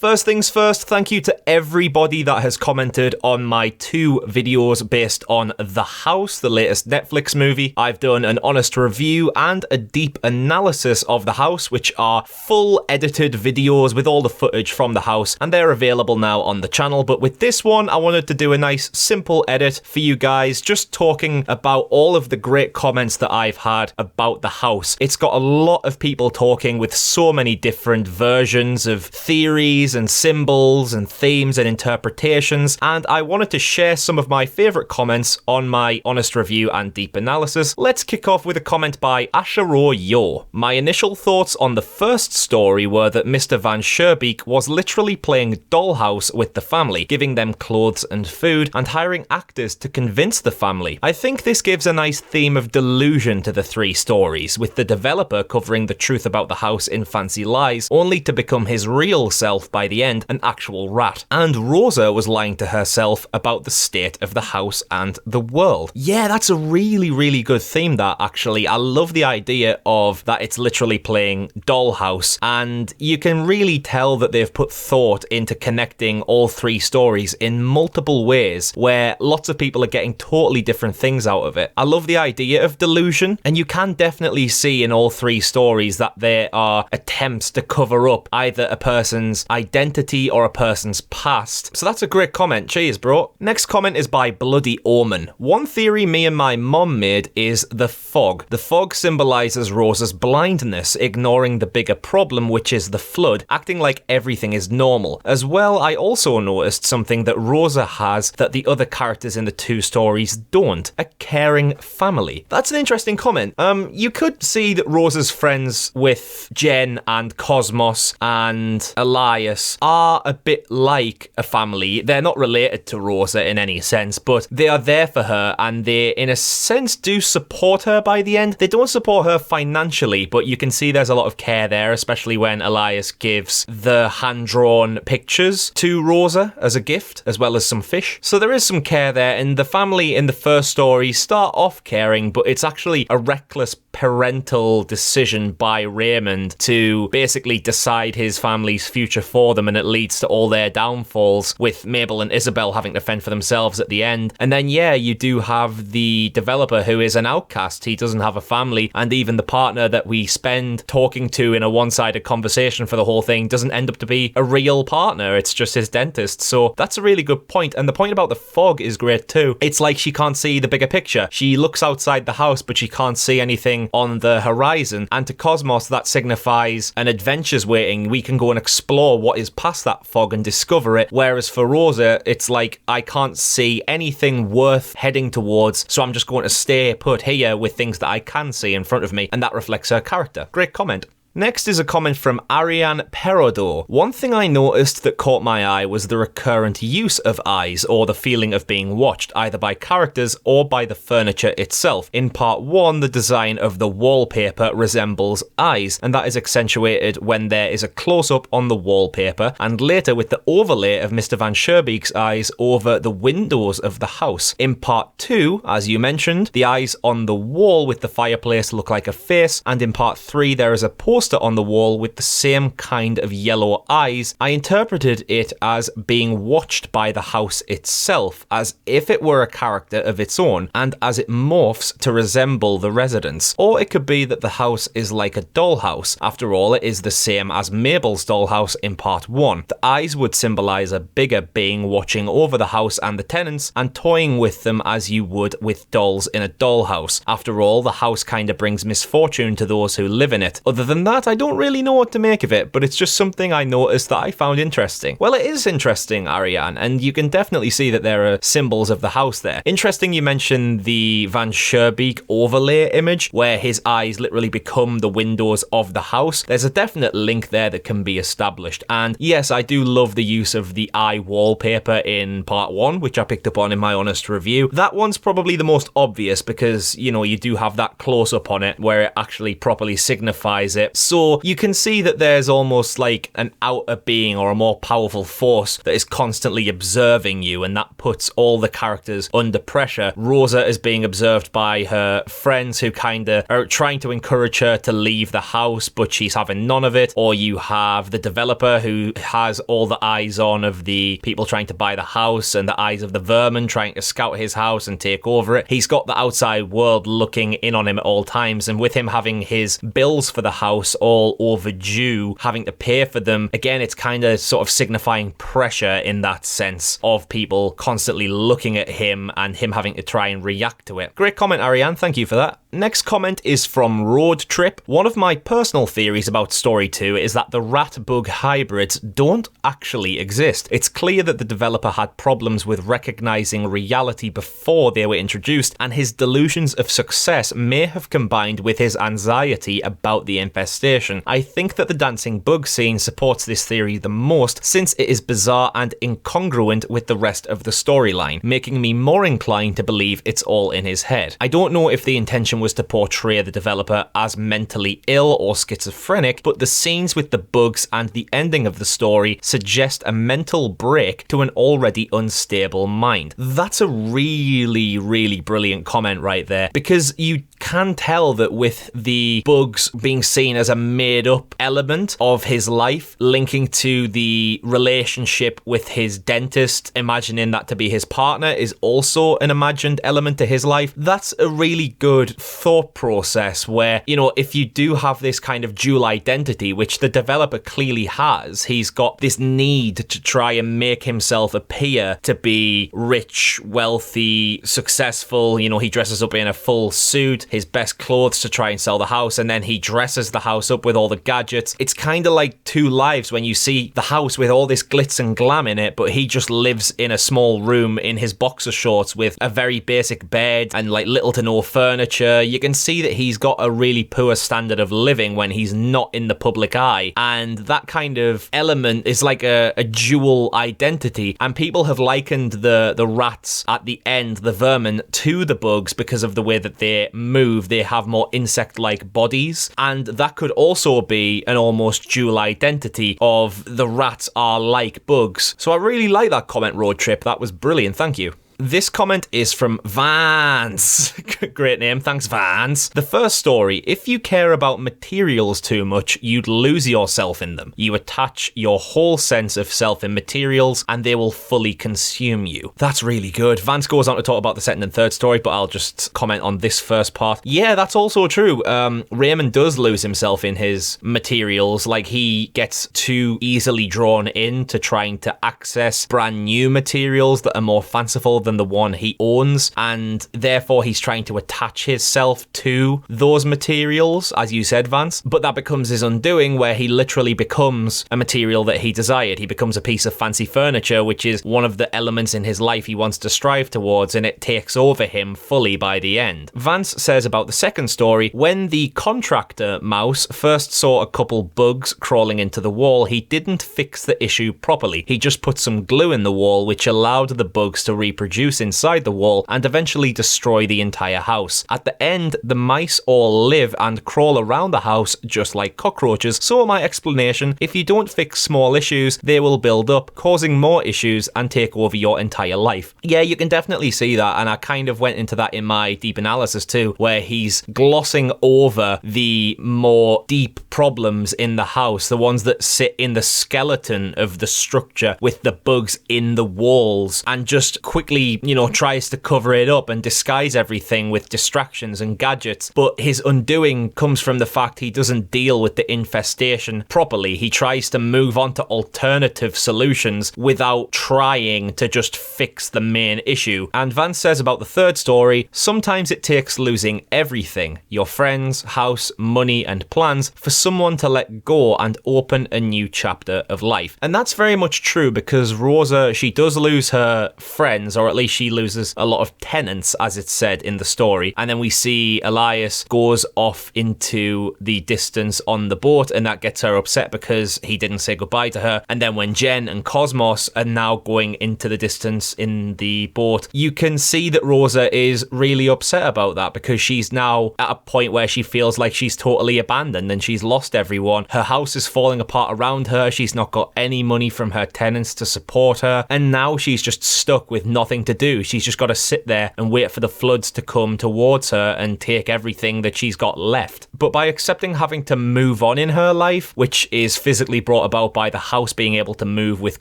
First things first, thank you to everybody that has commented on my 2 videos based on The House, the latest Netflix movie. I've done an honest review and a deep analysis of The House, which are full edited videos with all the footage from The House, and they're available now on the channel. But with this one, I wanted to do a nice simple edit for you guys, just talking about all of the great comments that I've had about The House. It's got a lot of people talking with so many different versions of theories and symbols and themes and interpretations, and I wanted to share some of my favourite comments on my honest review and deep analysis. Let's kick off with a comment by Asharo Yo. My initial thoughts on the first story were that Mr. Van Scherbeek was literally playing dollhouse with the family, giving them clothes and food, and hiring actors to convince the family. I think this gives a nice theme of delusion to the 3 stories, with the developer covering the truth about the house in fancy lies, only to become his real self by the end, an actual rat. And Rosa was lying to herself about the state of the house and the world. Yeah, that's a really good theme, that, actually. I love the idea of that it's literally playing dollhouse, and you can really tell that they've put thought into connecting all 3 stories in multiple ways, where lots of people are getting totally different things out of it. I love the idea of delusion, and you can definitely see in all 3 stories that there are attempts to cover up either a person's identity or a person's past. So that's a great comment. Cheers, bro. Next comment is by Bloody Omen. One theory me and my mom made is the fog. The fog symbolises Rosa's blindness, ignoring the bigger problem, which is the flood, acting like everything is normal. As well, I also noticed something that Rosa has that the other characters in the 2 stories don't: a caring family. That's an interesting comment. You could see that Rosa's friends with Jen and Cosmos and Elias are a bit like a family. They're not related to Rosa in any sense, but they are there for her, and they, in a sense, do support her by the end. They don't support her financially, but you can see there's a lot of care there, especially when Elias gives the hand-drawn pictures to Rosa as a gift, as well as some fish. So there is some care there, and the family in the first story start off caring, but it's actually a reckless parental decision by Raymond to basically decide his family's future for them, and it leads to all their downfalls, with Mabel and Isabel having to fend for themselves at the end. And then, yeah, you do have the developer who is an outcast. He doesn't have a family, and even the partner that we spend talking to in a one-sided conversation for the whole thing doesn't end up to be a real partner. It's just his dentist. So that's a really good point. And the point about the fog is great too. It's like she can't see the bigger picture. She looks outside the house, but she can't see anything on the horizon. And to Cosmos, that signifies an adventure's waiting. We can go and explore what is past that fog and discover it. Whereas for Rosa, it's like, I can't see anything worth heading towards, so I'm just going to stay put here with things that I can see in front of me. And that reflects her character. Great comment. Next is a comment from Ariane Perodo. One thing I noticed that caught my eye was the recurrent use of eyes, or the feeling of being watched, either by characters or by the furniture itself. In part 1, the design of the wallpaper resembles eyes, and that is accentuated when there is a close-up on the wallpaper, and later with the overlay of Mr. Van Scherbeek's eyes over the windows of the house. In part 2, as you mentioned, the eyes on the wall with the fireplace look like a face, and in part 3 there is a poster on the wall with the same kind of yellow eyes. I interpreted it as being watched by the house itself, as if it were a character of its own, and as it morphs to resemble the residents. Or it could be that the house is like a dollhouse. After all, it is the same as Mabel's dollhouse in part 1. The eyes would symbolise a bigger being watching over the house and the tenants, and toying with them as you would with dolls in a dollhouse. After all, the house kinda brings misfortune to those who live in it. Other than that, I don't really know what to make of it, but it's just something I noticed that I found interesting. Well, it is interesting, Ariane, and you can definitely see that there are symbols of the house there. Interesting you mentioned the Van Scherbeek overlay image, where his eyes literally become the windows of the house. There's a definite link there that can be established. And yes, I do love the use of the eye wallpaper in part 1, which I picked up on in my honest review. That one's probably the most obvious because, you know, you do have that close-up on it where it actually properly signifies it. So you can see that there's almost like an outer being or a more powerful force that is constantly observing you, and that puts all the characters under pressure. Rosa is being observed by her friends who kind of are trying to encourage her to leave the house, but she's having none of it. Or you have the developer who has all the eyes on of the people trying to buy the house and the eyes of the vermin trying to scout his house and take over it. He's got the outside world looking in on him at all times, and with him having his bills for the house all overdue, having to pay for them, again, it's kind of sort of signifying pressure in that sense of people constantly looking at him and him having to try and react to it. Great comment, Ariane. Thank you for that. Next comment is from Road Trip. One of my personal theories about Story 2 is that the rat-bug hybrids don't actually exist. It's clear that the developer had problems with recognizing reality before they were introduced, and his delusions of success may have combined with his anxiety about the infestation. I think that the dancing bug scene supports this theory the most, since it is bizarre and incongruent with the rest of the storyline, making me more inclined to believe it's all in his head. I don't know if the intention was to portray the developer as mentally ill or schizophrenic, but the scenes with the bugs and the ending of the story suggest a mental break to an already unstable mind. That's a really, really brilliant comment right there, because you can tell that with the bugs being seen as a made-up element of his life, linking to the relationship with his dentist, imagining that to be his partner is also an imagined element to his life. That's a really good thought process where, you know, if you do have this kind of dual identity, which the developer clearly has, he's got this need to try and make himself appear to be rich, wealthy, successful. You know, he dresses up in a full suit, his best clothes to try and sell the house, and then he dresses the house up with all the gadgets. It's kind of like Two Lives when you see the house with all this glitz and glam in it, but he just lives in a small room in his boxer shorts with a very basic bed and like little to no furniture. You can see that he's got a really poor standard of living when he's not in the public eye, and that kind of element is like a dual identity, and people have likened the rats at the end, the vermin, to the bugs because of the way that they move. They have more insect-like bodies, and that could also be an almost dual identity of the rats are like bugs. So I really like that comment, Road Trip. That was brilliant. Thank you. This comment is from Vance. Great name, thanks Vance. The first story: if you care about materials too much, you'd lose yourself in them. You attach your whole sense of self in materials and they will fully consume you. That's really good. Vance goes on to talk about the second and third story, but I'll just comment on this first part. Yeah, that's also true. Raymond does lose himself in his materials. Like, he gets too easily drawn into trying to access brand new materials that are more fanciful than the one he owns, and therefore he's trying to attach himself to those materials, as you said, Vance. But that becomes his undoing, where he literally becomes a material that he desired. He becomes a piece of fancy furniture, which is one of the elements in his life he wants to strive towards, and it takes over him fully by the end. Vance says about the second story: when the contractor mouse first saw a couple bugs crawling into the wall, he didn't fix the issue properly. He just put some glue in the wall, which allowed the bugs to reproduce inside the wall and eventually destroy the entire house. At the end, the mice all live and crawl around the house just like cockroaches. So my explanation: if you don't fix small issues, they will build up, causing more issues and take over your entire life. Yeah, you can definitely see that, and I kind of went into that in my deep analysis too, where he's glossing over the more deep problems in the house, the ones that sit in the skeleton of the structure with the bugs in the walls, and just quickly, you know, tries to cover it up and disguise everything with distractions and gadgets. But his undoing comes from the fact he doesn't deal with the infestation properly. He tries to move on to alternative solutions without trying to just fix the main issue. And Vance says about the third story: sometimes it takes losing everything, your friends, house, money and plans, for someone to let go and open a new chapter of life. And that's very much true, because Rosa, she does lose her friends, or at least she loses a lot of tenants, as it's said in the story. And then we see Elias goes off into the distance on the boat, and that gets her upset because he didn't say goodbye to her. And then when Jen and Cosmos are now going into the distance in the boat, you can see that Rosa is really upset about that, because she's now at a point where she feels like she's totally abandoned and she's lost everyone. Her house is falling apart around her. She's not got any money from her tenants to support her, and now she's just stuck with nothing to do. She's just got to sit there and wait for the floods to come towards her and take everything that she's got left. But by accepting having to move on in her life, which is physically brought about by the house being able to move with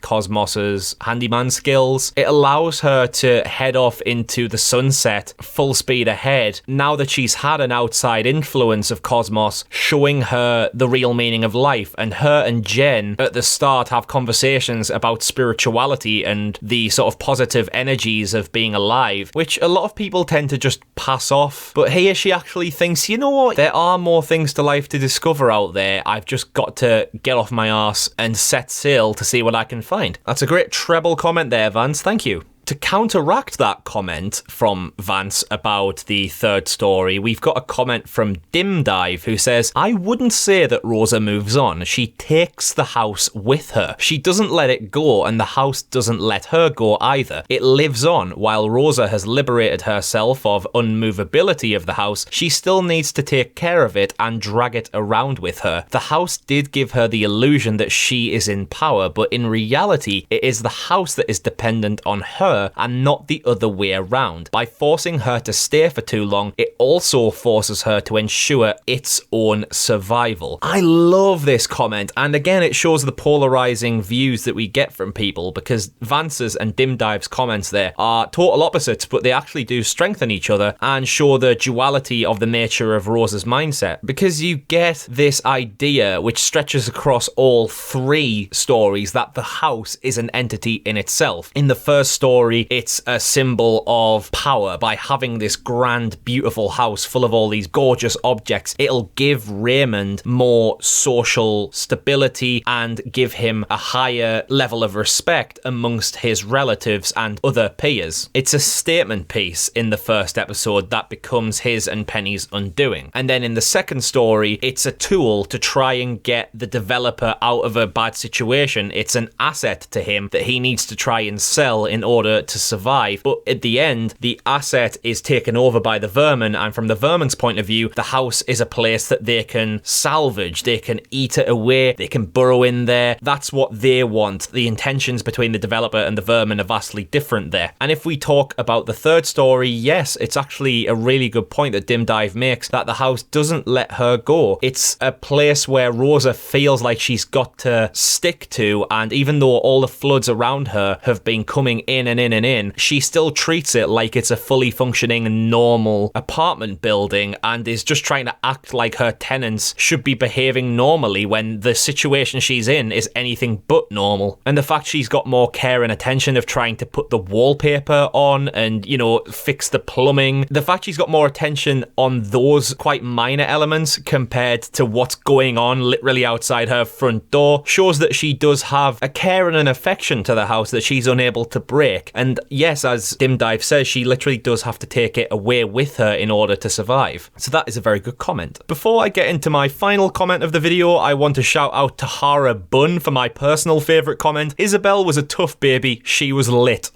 Cosmos's handyman skills, it allows her to head off into the sunset full speed ahead, now that she's had an outside influence of Cosmos showing her the real meaning of life. And her and Jen at the start have conversations about spirituality and the sort of positive energies of being alive, which a lot of people tend to just pass off. But here she actually thinks, you know what, there are more things to life to discover out there. I've just got to get off my arse and set sail to see what I can find. That's a great treble comment there, Vance. Thank you. To counteract that comment from Vance about the third story, we've got a comment from Dim Dive, who says, I wouldn't say that Rosa moves on. She takes the house with her. She doesn't let it go, and the house doesn't let her go either. It lives on. While Rosa has liberated herself of unmovability of the house, she still needs to take care of it and drag it around with her. The house did give her the illusion that she is in power, but in reality, it is the house that is dependent on her and not the other way around. By forcing her to stay for too long, it also forces her to ensure its own survival. I love this comment, and again it shows the polarizing views that we get from people, because Vance's and Dim Dive's comments there are total opposites, but they actually do strengthen each other and show the duality of the nature of Rosa's mindset, because you get this idea which stretches across all three stories that the house is an entity in itself. In the first story, it's a symbol of power. By having this grand, beautiful house full of all these gorgeous objects, it'll give Raymond more social stability and give him a higher level of respect amongst his relatives and other peers. It's a statement piece in the first episode that becomes his and Penny's undoing. And then in the second story, it's a tool to try and get the developer out of a bad situation. It's an asset to him that he needs to try and sell in order to survive. But at the end, the asset is taken over by the vermin, and from the vermin's point of view, the house is a place that they can salvage, they can eat it away, they can burrow in there. That's what they want. The intentions between the developer and the vermin are vastly different there. And if we talk about the third story, yes, it's actually a really good point that Dim Dive makes, that the house doesn't let her go. It's a place where Rosa feels like she's got to stick to, and even though all the floods around her have been coming in and in and in, she still treats it like it's a fully functioning normal apartment building and is just trying to act like her tenants should be behaving normally when the situation she's in is anything but normal. And the fact she's got more care and attention of trying to put the wallpaper on and, you know, fix the plumbing, the fact she's got more attention on those quite minor elements compared to what's going on literally outside her front door shows that she does have a care and an affection to the house that she's unable to break. And yes, as Dim Dive says, she literally does have to take it away with her in order to survive. So that is a very good comment. Before I get into my final comment of the video, I want to shout out to Hara Bun for my personal favourite comment. Isabel was a tough baby, she was lit.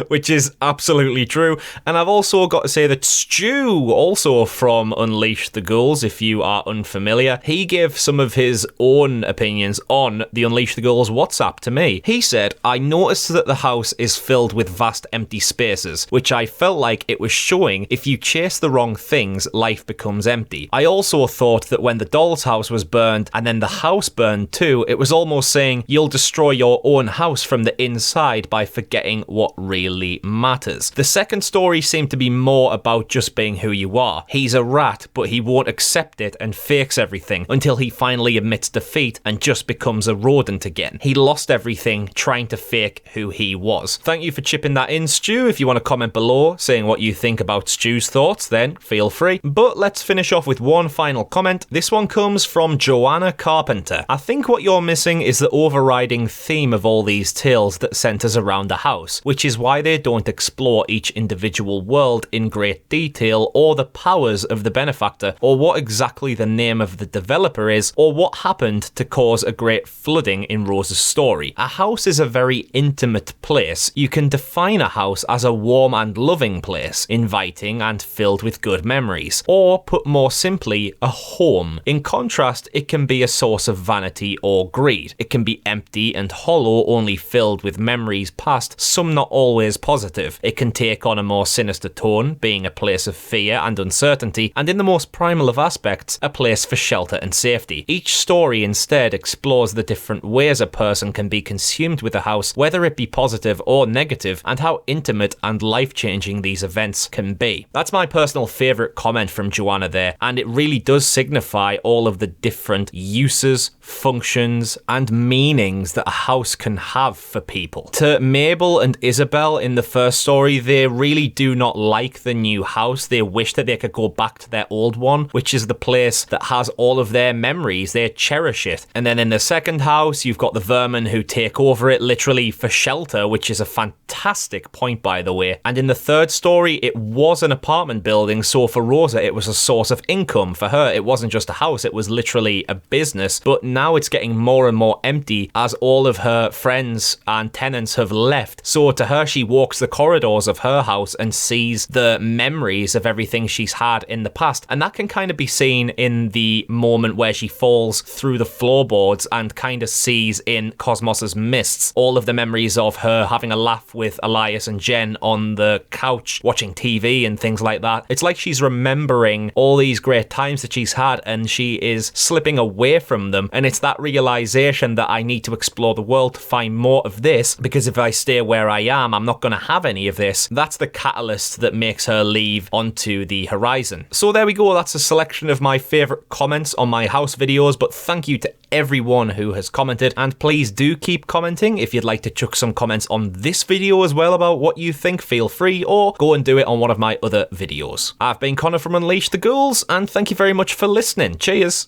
Which is absolutely true. And I've also got to say that Stu, also from Unleash the Ghouls, if you are unfamiliar, he gave some of his own opinions on the Unleash the Ghouls WhatsApp to me. He said, I noticed that the house is filled with vast empty spaces, which I felt like it was showing if you chase the wrong things, life becomes empty. I also thought that when the doll's house was burned and then the house burned too, it was almost saying you'll destroy your own house from the inside by forgetting what really matters. The second story seemed to be more about just being who you are. He's a rat, but he won't accept it and fakes everything until he finally admits defeat and just becomes a rodent again. He lost everything trying to fake who he was. Thank you for chipping that in, Stu. If you want to comment below saying what you think about Stu's thoughts, then feel free. But let's finish off with one final comment. This one comes from Joanna Carpenter. I think what you're missing is the overriding theme of all these tales that centers around the house, which is why why they don't explore each individual world in great detail, or the powers of the benefactor, or what exactly the name of the developer is, or what happened to cause a great flooding in Rose's story. A house is a very intimate place. You can define a house as a warm and loving place, inviting and filled with good memories, or put more simply, a home. In contrast, it can be a source of vanity or greed. It can be empty and hollow, only filled with memories past, some not always positive. It can take on a more sinister tone, being a place of fear and uncertainty, and in the most primal of aspects, a place for shelter and safety. Each story instead explores the different ways a person can be consumed with a house, whether it be positive or negative, and how intimate and life-changing these events can be. That's my personal favourite comment from Joanna there, and it really does signify all of the different uses, functions, and meanings that a house can have for people. To Mabel and Isabel in the first story, they really do not like the new house. They wish that they could go back to their old one, which is the place that has all of their memories. They cherish it. And then in the second house, you've got the vermin who take over it literally for shelter, which is a fantastic point, by the way. And in the third story, it was an apartment building, so for Rosa, it was a source of income. For her, it wasn't just a house, it was literally a business. But now it's getting more and more empty as all of her friends and tenants have left. So to her, she walks the corridors of her house and sees the memories of everything she's had in the past. And that can kind of be seen in the moment where she falls through the floorboards and kind of sees in Cosmos's mists all of the memories of her having a laugh with Elias and Jen on the couch watching TV and things like that. It's like she's remembering all these great times that she's had and she is slipping away from them. And it's that realization that I need to explore the world to find more of this, because if I stay where I am, I'm not going to have any of this. That's the catalyst that makes her leave onto the horizon. So there we go. That's a selection of my favorite comments on my house videos, but thank you to everyone who has commented, and please do keep commenting. If you'd like to chuck some comments on this video as well about what you think, feel free, or go and do it on one of my other videos. I've been Connor from Unleash the Ghouls, and thank you very much for listening. Cheers!